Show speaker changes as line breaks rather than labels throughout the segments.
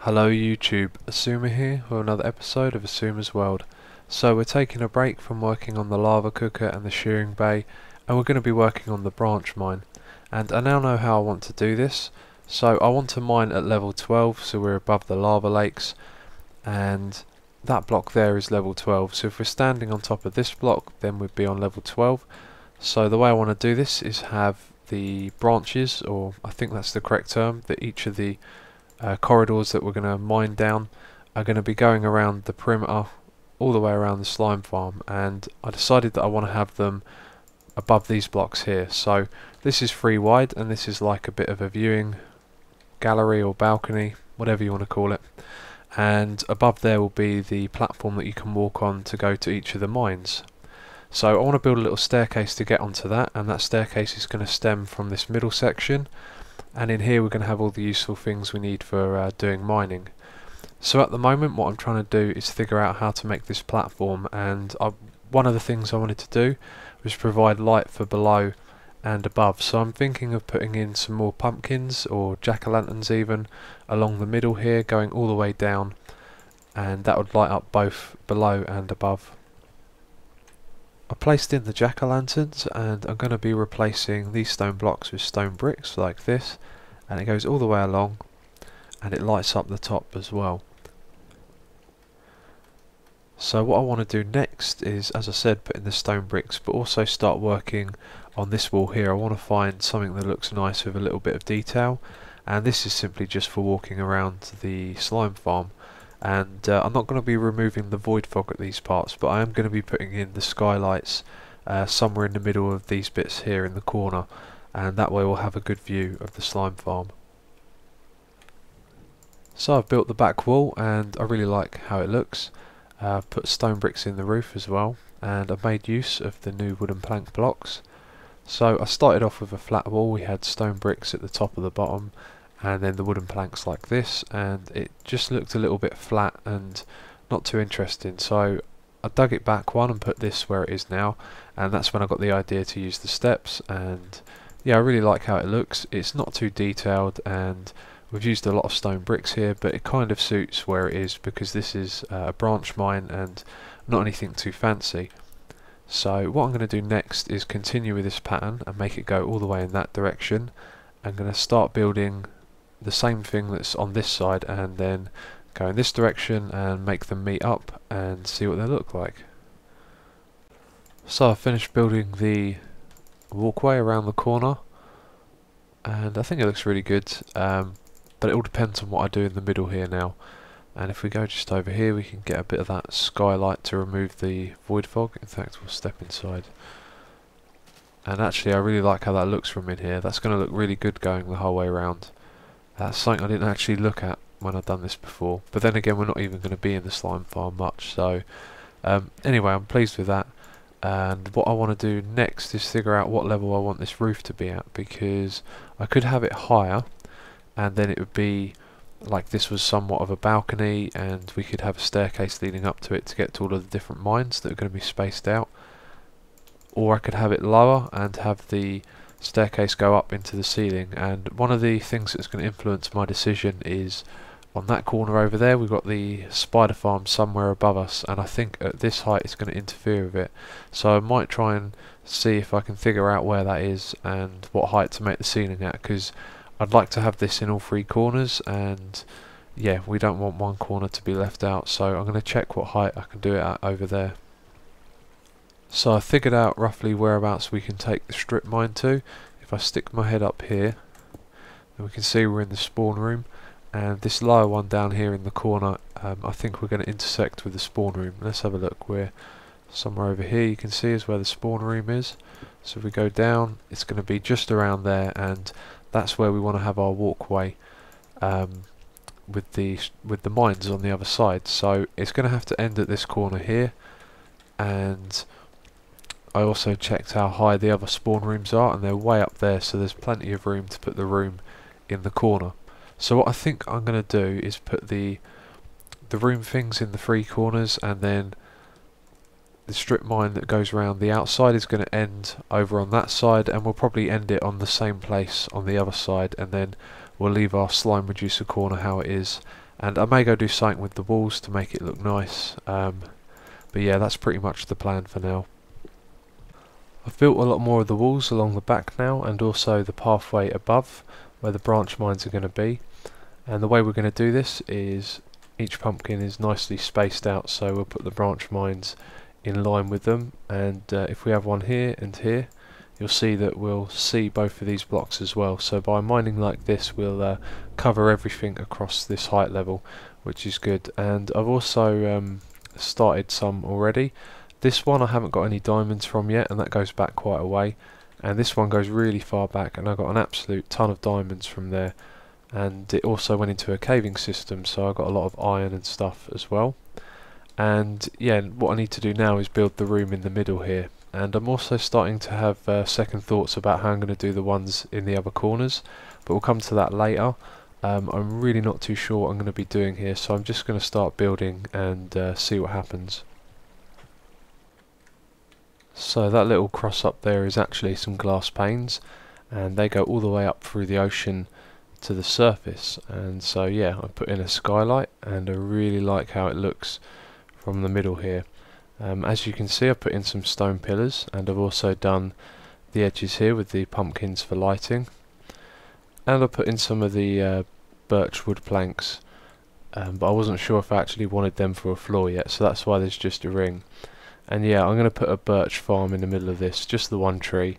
Hello YouTube, Xisuma here with another episode of Xisuma's World. So we're taking a break from working on the lava cooker and the shearing bay, and we're going to be working on the branch mine. And I now know how I want to do this. So I want to mine at level 12, so we're above the lava lakes, and that block there is level 12. So if we're standing on top of this block, then we'd be on level 12. So the way I want to do this is have the branches, or I think that's the correct term, that each of the corridors that we're going to mine down are going to be going around the perimeter all the way around the slime farm, and I decided that I want to have them above these blocks here. So this is 3 wide, and this is like a bit of a viewing gallery or balcony, whatever you want to call it, and above there will be the platform that you can walk on to go to each of the mines. So I want to build a little staircase to get onto that, and that staircase is going to stem from this middle section, and in here we're going to have all the useful things we need for doing mining. So at the moment what I'm trying to do is figure out how to make this platform, and one of the things I wanted to do was provide light for below and above. So I'm thinking of putting in some more pumpkins or jack-o'-lanterns even along the middle here, going all the way down, and that would light up both below and above. I placed in the jack-o'-lanterns, and I'm going to be replacing these stone blocks with stone bricks like this, and it goes all the way along and it lights up the top as well. So what I want to do next is, as I said, put in the stone bricks, but also start working on this wall here. I want to find something that looks nice with a little bit of detail, and this is simply just for walking around the slime farm. And I'm not going to be removing the void fog at these parts, but I am going to be putting in the skylights somewhere in the middle of these bits here in the corner, and that way we'll have a good view of the slime farm. So I've built the back wall, and I really like how it looks. I've put stone bricks in the roof as well, and I've made use of the new wooden plank blocks. So I started off with a flat wall. We had stone bricks at the top of the bottom, and then the wooden planks like this, and it just looked a little bit flat and not too interesting. So I dug it back one and put this where it is now, and that's when I got the idea to use the steps. And yeah, I really like how it looks. It's not too detailed, and we've used a lot of stone bricks here, but it kind of suits where it is because this is a branch mine and not anything too fancy. So what I'm going to do next is continue with this pattern and make it go all the way in that direction. I'm going to start building the same thing that's on this side, and then go in this direction and make them meet up and see what they look like. So I finished building the walkway around the corner, and I think it looks really good, but it all depends on what I do in the middle here now. And if we go just over here, we can get a bit of that skylight to remove the void fog. In fact, we'll step inside. And actually I really like how that looks from in here. That's going to look really good going the whole way around. That's something I didn't actually look at when I've done this before, but then again we're not even going to be in the slime farm much, so anyway, I'm pleased with that. And what I want to do next is figure out what level I want this roof to be at, because I could have it higher and then it would be like this was somewhat of a balcony, and we could have a staircase leading up to it to get to all of the different mines that are going to be spaced out. Or I could have it lower and have the staircase go up into the ceiling. And one of the things that's going to influence my decision is on that corner over there we've got the spider farm somewhere above us, and I think at this height it's going to interfere with it. So I might try and see if I can figure out where that is and what height to make the ceiling at, because I'd like to have this in all 3 corners, and yeah, we don't want one corner to be left out. So I'm going to check what height I can do it at over there. So I figured out roughly whereabouts we can take the strip mine to. If I stick my head up here, then we can see we're in the spawn room, and this lower one down here in the corner, I think we're going to intersect with the spawn room. Let's have a look. We're somewhere over here, you can see is where the spawn room is. So if we go down, it's going to be just around there, and that's where we want to have our walkway with the mines on the other side. So it's going to have to end at this corner here, and I also checked how high the other spawn rooms are, and they're way up there, so there's plenty of room to put the room in the corner. So what I think I'm going to do is put the room things in the 3 corners, and then the strip mine that goes around the outside is going to end over on that side, and we'll probably end it on the same place on the other side, and then we'll leave our slime reducer corner how it is, And I may go do something with the walls to make it look nice, but yeah, that's pretty much the plan for now. I've built a lot more of the walls along the back now, and also the pathway above where the branch mines are going to be. And the way we're going to do this is each pumpkin is nicely spaced out, so we'll put the branch mines in line with them, and if we have one here and here, you'll see that we'll see both of these blocks as well. So by mining like this, we'll cover everything across this height level, which is good. And I've also started some already. This one I haven't got any diamonds from yet, and that goes back quite a way, and this one goes really far back, and I got an absolute ton of diamonds from there. And it also went into a caving system, so I got a lot of iron and stuff as well. And yeah, what I need to do now is build the room in the middle here. And I'm also starting to have second thoughts about how I'm going to do the ones in the other corners, but we'll come to that later. I'm really not too sure what I'm going to be doing here, so I'm just going to start building and see what happens. So that little cross up there is actually some glass panes, and they go all the way up through the ocean to the surface. And so yeah, I put in a skylight, and I really like how it looks from the middle here. As you can see, I put in some stone pillars, and I've also done the edges here with the pumpkins for lighting, and I put in some of the birch wood planks, but I wasn't sure if I actually wanted them for a floor yet, so that's why there's just a ring. And yeah, I'm going to put a birch farm in the middle of this, just the one tree,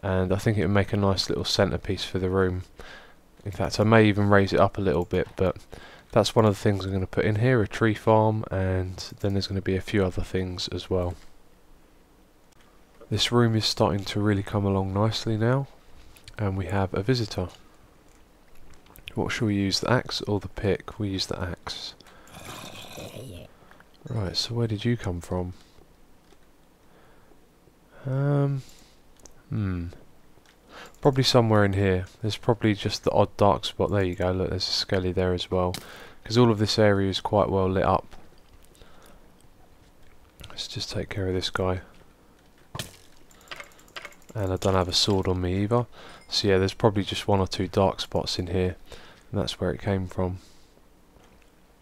and I think it would make a nice little centerpiece for the room. In fact, I may even raise it up a little bit, but that's one of the things I'm going to put in here, a tree farm, and then there's going to be a few other things as well. This room is starting to really come along nicely now, and we have a visitor. What shall we use, the axe or the pick? We'll use the axe. Right, so where did you come from? Probably somewhere in here. There's probably just the odd dark spot. There you go, look, there's a skelly there as well, because all of this area is quite well lit up. Let's just take care of this guy. And I don't have a sword on me either, so yeah, there's probably just one or two dark spots in here, and that's where it came from.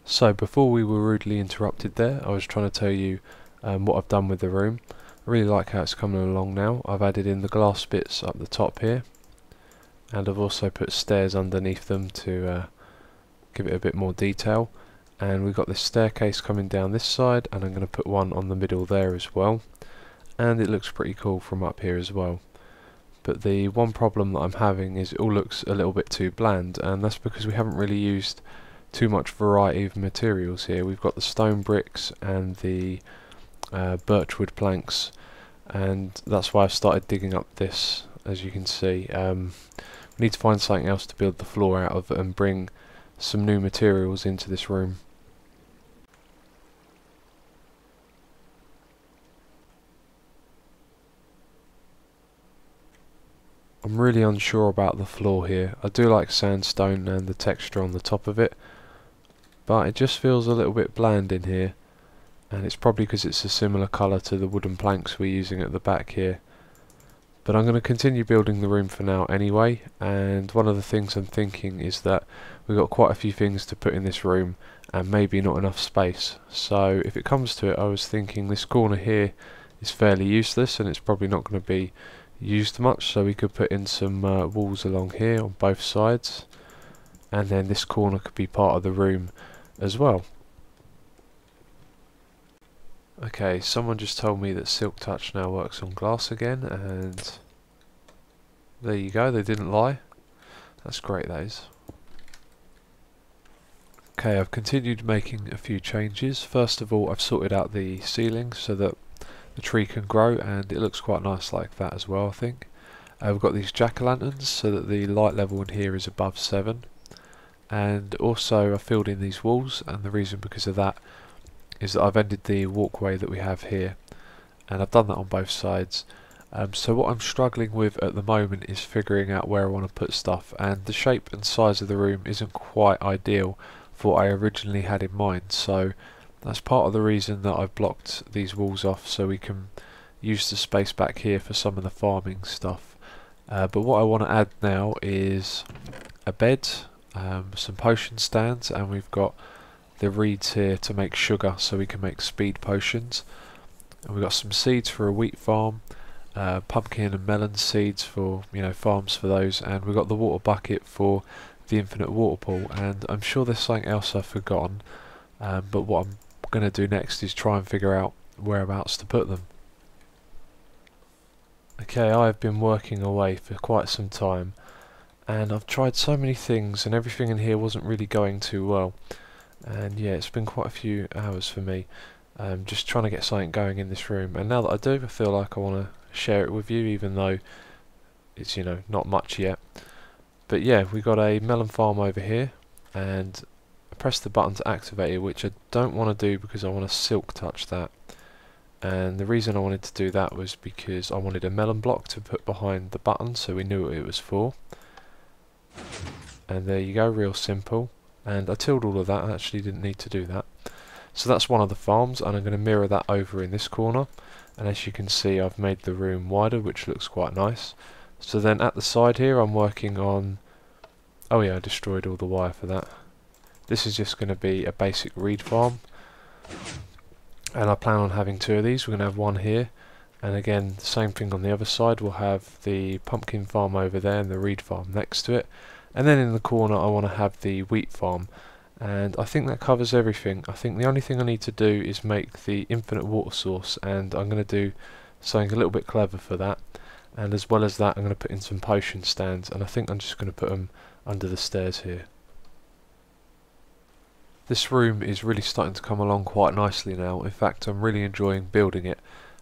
So before we were rudely interrupted there, I was trying to tell you what I've done with the room. I really like how it's coming along now. I've added in the glass bits up the top here, and I've also put stairs underneath them to give it a bit more detail. And we've got this staircase coming down this side, and I'm going to put one on the middle there as well, and it looks pretty cool from up here as well. But the one problem that I'm having is it all looks a little bit too bland, and that's because we haven't really used too much variety of materials here. We've got the stone bricks and the birchwood planks, and that's why I've started digging up this. As you can see, we need to find something else to build the floor out of and bring some new materials into this room. I'm really unsure about the floor here. I do like sandstone and the texture on the top of it, but it just feels a little bit bland in here. And it's probably because it's a similar colour to the wooden planks we're using at the back here. But I'm going to continue building the room for now anyway, and one of the things I'm thinking is that we've got quite a few things to put in this room and maybe not enough space. So if it comes to it, I was thinking this corner here is fairly useless and it's probably not going to be used much, so we could put in some walls along here on both sides, and then this corner could be part of the room as well. Okay, someone just told me that Silk Touch now works on glass again, and there you go, they didn't lie. That's great, that is. Okay, I've continued making a few changes. First of all, I've sorted out the ceiling so that the tree can grow, and it looks quite nice like that as well, I think. We've got these jack-o'-lanterns so that the light level in here is above 7. And also I filled in these walls, and the reason because of that is that I've ended the walkway that we have here, and I've done that on both sides. So what I'm struggling with at the moment is figuring out where I want to put stuff, and the shape and size of the room isn't quite ideal for what I originally had in mind, so that's part of the reason that I've blocked these walls off, so we can use the space back here for some of the farming stuff. But what I want to add now is a bed, some potion stands, and we've got the reeds here to make sugar so we can make speed potions. And we've got some seeds for a wheat farm, pumpkin and melon seeds for, you know, farms for those, and we've got the water bucket for the infinite water pool. And I'm sure there's something else I've forgotten, but what I'm going to do next is try and figure out whereabouts to put them. Okay, I've been working away for quite some time, and I've tried so many things and everything in here wasn't really going too well. And yeah, it's been quite a few hours for me, just trying to get something going in this room. And now that I do, I feel like I want to share it with you, even though it's, you know, not much yet. But yeah, we got a melon farm over here, and I press the button to activate it, which I don't want to do because I want to silk touch that. And the reason I wanted to do that was because I wanted a melon block to put behind the button so we knew what it was for. And there you go, real simple. And I tilled all of that, I actually didn't need to do that. So that's one of the farms, and I'm going to mirror that over in this corner. And as you can see, I've made the room wider, which looks quite nice. So then at the side here, I'm working on... oh yeah, I destroyed all the wire for that. This is just going to be a basic reed farm. And I plan on having two of these. We're going to have one here. And again, the same thing on the other side. We'll have the pumpkin farm over there and the reed farm next to it. And then in the corner I want to have the wheat farm. And I think that covers everything. I think the only thing I need to do is make the infinite water source, and I'm going to do something a little bit clever for that. And as well as that, I'm going to put in some potion stands, and I think I'm just going to put them under the stairs here. This room is really starting to come along quite nicely now. In fact, I'm really enjoying building it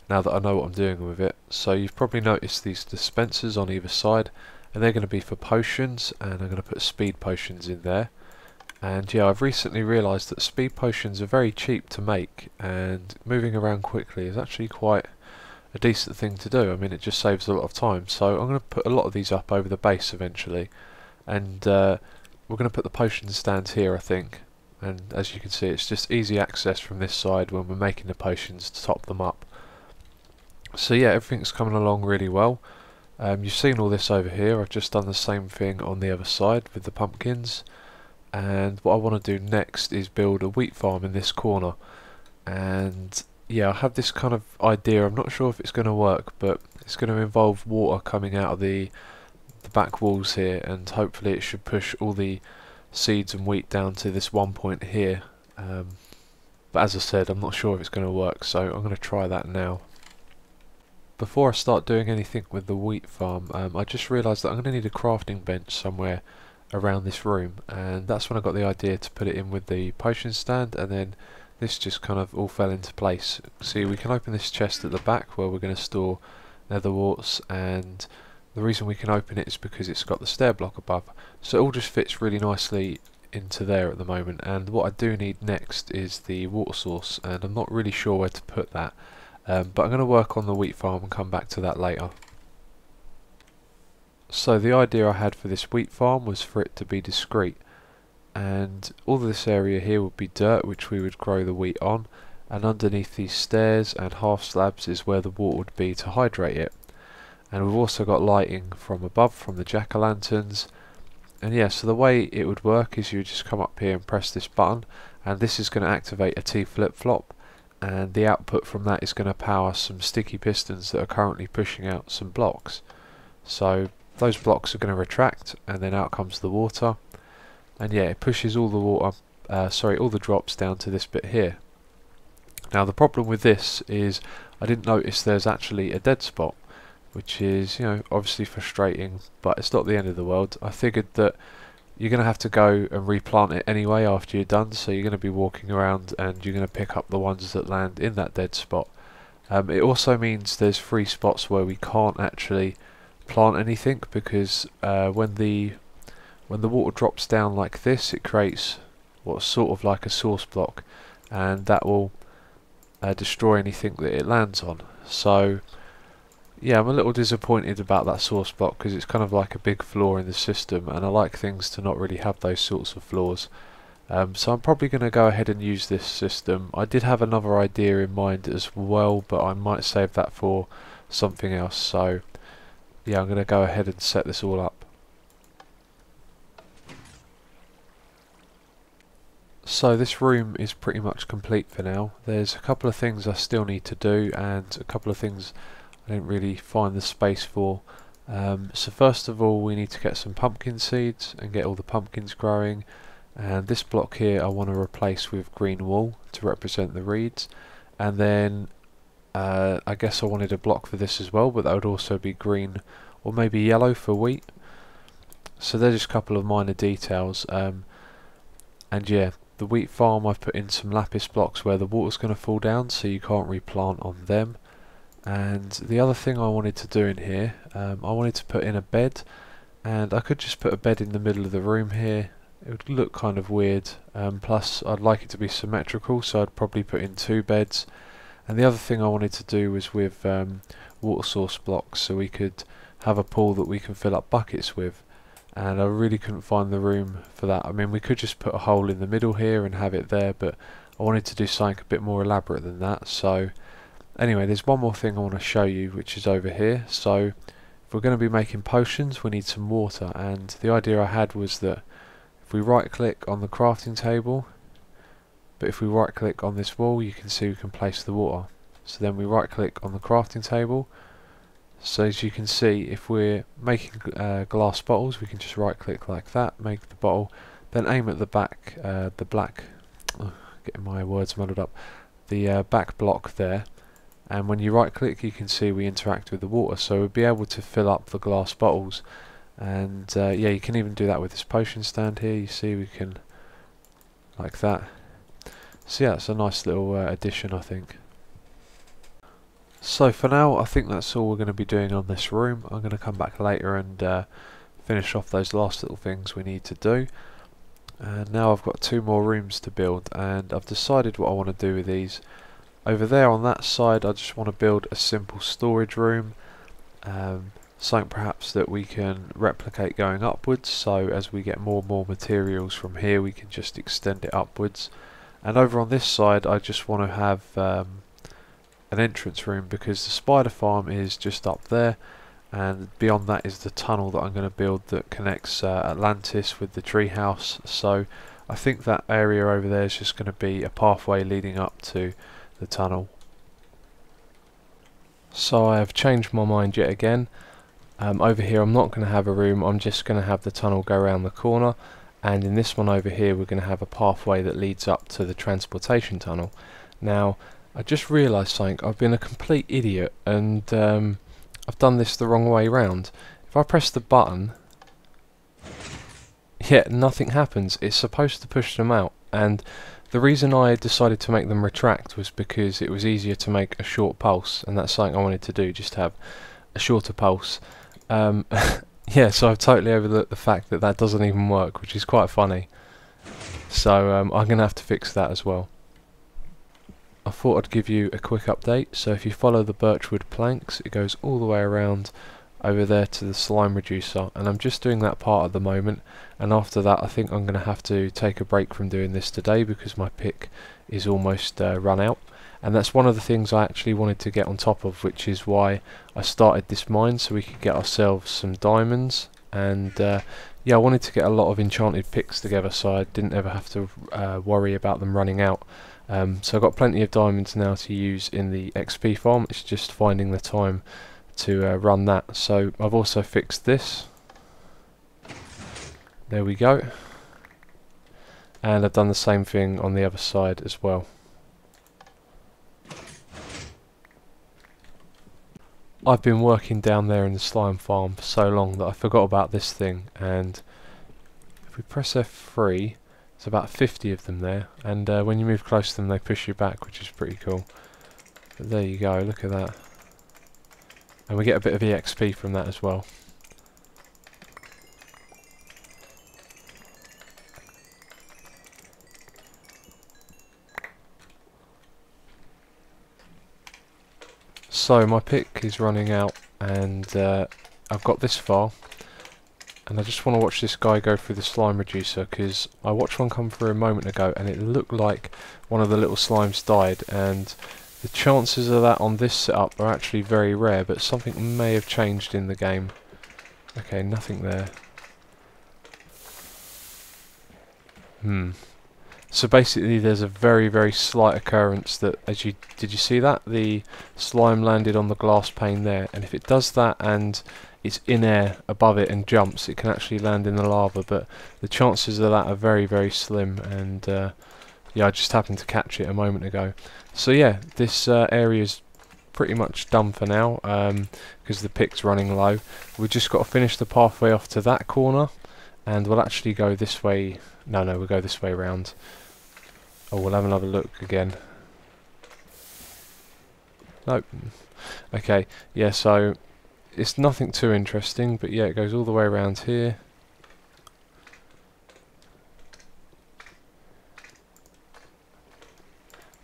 now that I know what I'm doing with it. So you've probably noticed these dispensers on either side, and they're going to be for potions, and I'm going to put speed potions in there. And yeah, I've recently realised that speed potions are very cheap to make, and moving around quickly is actually quite a decent thing to do. I mean, it just saves a lot of time. So I'm going to put a lot of these up over the base eventually, and we're going to put the potion stands here, I think. And as you can see, it's just easy access from this side when we're making the potions to top them up. So yeah, everything's coming along really well. You've seen all this over here. I've just done the same thing on the other side with the pumpkins, and what I want to do next is build a wheat farm in this corner. And yeah, I have this kind of idea. I'm not sure if it's going to work, but it's going to involve water coming out of the back walls here, and hopefully it should push all the seeds and wheat down to this one point here. But as I said, I'm not sure if it's going to work, so I'm going to try that now. Before I start doing anything with the wheat farm, I just realised that I'm going to need a crafting bench somewhere around this room, and that's when I got the idea to put it in with the potion stand, and then this just kind of all fell into place. See, we can open this chest at the back where we're going to store nether warts, and the reason we can open it is because it's got the stair block above, so it all just fits really nicely into there at the moment. And what I do need next is the water source, and I'm not really sure where to put that. But I'm going to work on the wheat farm and come back to that later. So the idea I had for this wheat farm was for it to be discreet, and all of this area here would be dirt which we would grow the wheat on, and underneath these stairs and half slabs is where the water would be to hydrate it. And we've also got lighting from above from the jack-o'-lanterns. And yeah, so the way it would work is you would just come up here and press this button, and this is going to activate a T flip-flop, and the output from that is going to power some sticky pistons that are currently pushing out some blocks. So those blocks are going to retract, and then out comes the water, and yeah, it pushes all the water, all the drops down to this bit here. Now the problem with this is I didn't notice there's actually a dead spot, which is, you know, obviously frustrating, but it's not the end of the world. I figured that you're going to have to go and replant it anyway after you're done, so you're going to be walking around and you're going to pick up the ones that land in that dead spot. It also means there's 3 spots where we can't actually plant anything, because when the water drops down like this, it creates what's sort of like a source block, and that will destroy anything that it lands on. So yeah, I'm a little disappointed about that source block, because it's kind of like a big flaw in the system, and I like things to not really have those sorts of flaws. So I'm probably going to go ahead and use this system. I did have another idea in mind as well, but I might save that for something else. So yeah, I'm going to go ahead and set this all up. So this room is pretty much complete for now. There's a couple of things I still need to do and a couple of things I didn't really find the space for. So first of all we need to get some pumpkin seeds and get all the pumpkins growing, and this block here I want to replace with green wool to represent the reeds, and then I guess I wanted a block for this as well, but that would also be green or maybe yellow for wheat. So they're just a couple of minor details, and yeah, the wheat farm I've put in some lapis blocks where the water's going to fall down so you can't replant on them. And the other thing I wanted to do in here, I wanted to put in a bed, and I could just put a bed in the middle of the room here. It would look kind of weird, plus I'd like it to be symmetrical, so I'd probably put in 2 beds. And the other thing I wanted to do was with water source blocks, so we could have a pool that we can fill up buckets with, and I really couldn't find the room for that. I mean, we could just put a hole in the middle here and have it there, but I wanted to do something a bit more elaborate than that. So anyway, there's one more thing I want to show you, which is over here. So if we're going to be making potions, we need some water, and the idea I had was that if we right click on the crafting table, but if we right click on this wall, you can see we can place the water. So then we right click on the crafting table. So as you can see, if we're making glass bottles, we can just right click like that, make the bottle, then aim at the back, getting my words muddled up, the back block there, and when you right click you can see we interact with the water, so we'll be able to fill up the glass bottles. And yeah, you can even do that with this potion stand here. You see we can, like that. So yeah, it's a nice little addition, I think. So for now I think that's all we're going to be doing on this room. I'm going to come back later and finish off those last little things we need to do. And now I've got 2 more rooms to build, and I've decided what I want to do with these. Over there on that side I just want to build a simple storage room, something perhaps that we can replicate going upwards, so as we get more and more materials from here we can just extend it upwards. And over on this side I just want to have an entrance room, because the spider farm is just up there, and beyond that is the tunnel that I'm going to build that connects Atlantis with the treehouse. So I think that area over there is just going to be a pathway leading up to the tunnel. So I have changed my mind yet again. Over here I'm not going to have a room, I'm just going to have the tunnel go around the corner, and in this one over here we're going to have a pathway that leads up to the transportation tunnel. Now I just realised something. I've been a complete idiot, and I've done this the wrong way round. If I press the button, yeah, nothing happens. It's supposed to push them out, and the reason I decided to make them retract was because it was easier to make a short pulse, and that's something I wanted to do, just have a shorter pulse. Yeah, so I've totally overlooked the fact that that doesn't even work, which is quite funny. So I'm going to have to fix that as well. I thought I'd give you a quick update. So if you follow the birchwood planks, it goes all the way around over there to the slime reducer, and I'm just doing that part at the moment, and after that I think I'm going to have to take a break from doing this today because my pick is almost run out. And that's one of the things I actually wanted to get on top of, which is why I started this mine, so we could get ourselves some diamonds. And yeah, I wanted to get a lot of enchanted picks together so I didn't ever have to worry about them running out. So I've got plenty of diamonds now to use in the XP farm. It's just finding the time to run that. So I've also fixed this. There we go. And I've done the same thing on the other side as well. I've been working down there in the slime farm for so long that I forgot about this thing, and if we press F3, there's about 50 of them there, and when you move close to them they push you back, which is pretty cool. But there you go, look at that. And we get a bit of EXP from that as well. So my pick is running out, and I've got this far, and I just want to watch this guy go through the slime reducer, because I watched one come through a moment ago and it looked like one of the little slimes died, and the chances of that on this setup are actually very rare, but something may have changed in the game. Okay, nothing there. So basically there's a very slight occurrence that, did you see that? The slime landed on the glass pane there, and if it does that and it's in air above it and jumps, it can actually land in the lava, but the chances of that are very slim, and yeah, I just happened to catch it a moment ago. So yeah, this area is pretty much done for now, because the pick's running low. We've just got to finish the pathway off to that corner, and we'll actually go this way. No, we'll go this way around. Oh, we'll have another look again. Nope. Okay, yeah, so it's nothing too interesting, but yeah, it goes all the way around here.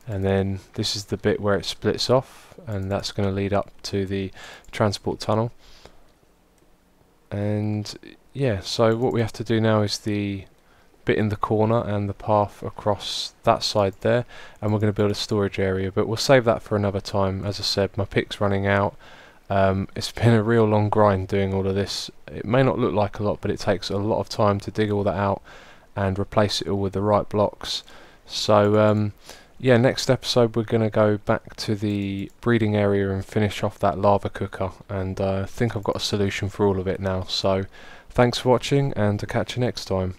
And then this is the bit where it splits off, and that's going to lead up to the transport tunnel. And yeah, so what we have to do now is the bit in the corner and the path across that side there, and we're going to build a storage area, but we'll save that for another time. As I said, my pick's running out. It's been a real long grind doing all of this. It may not look like a lot, but it takes a lot of time to dig all that out and replace it all with the right blocks. So yeah, next episode we're going to go back to the breeding area and finish off that lava cooker, and I think I've got a solution for all of it now. So thanks for watching, and I'll catch you next time.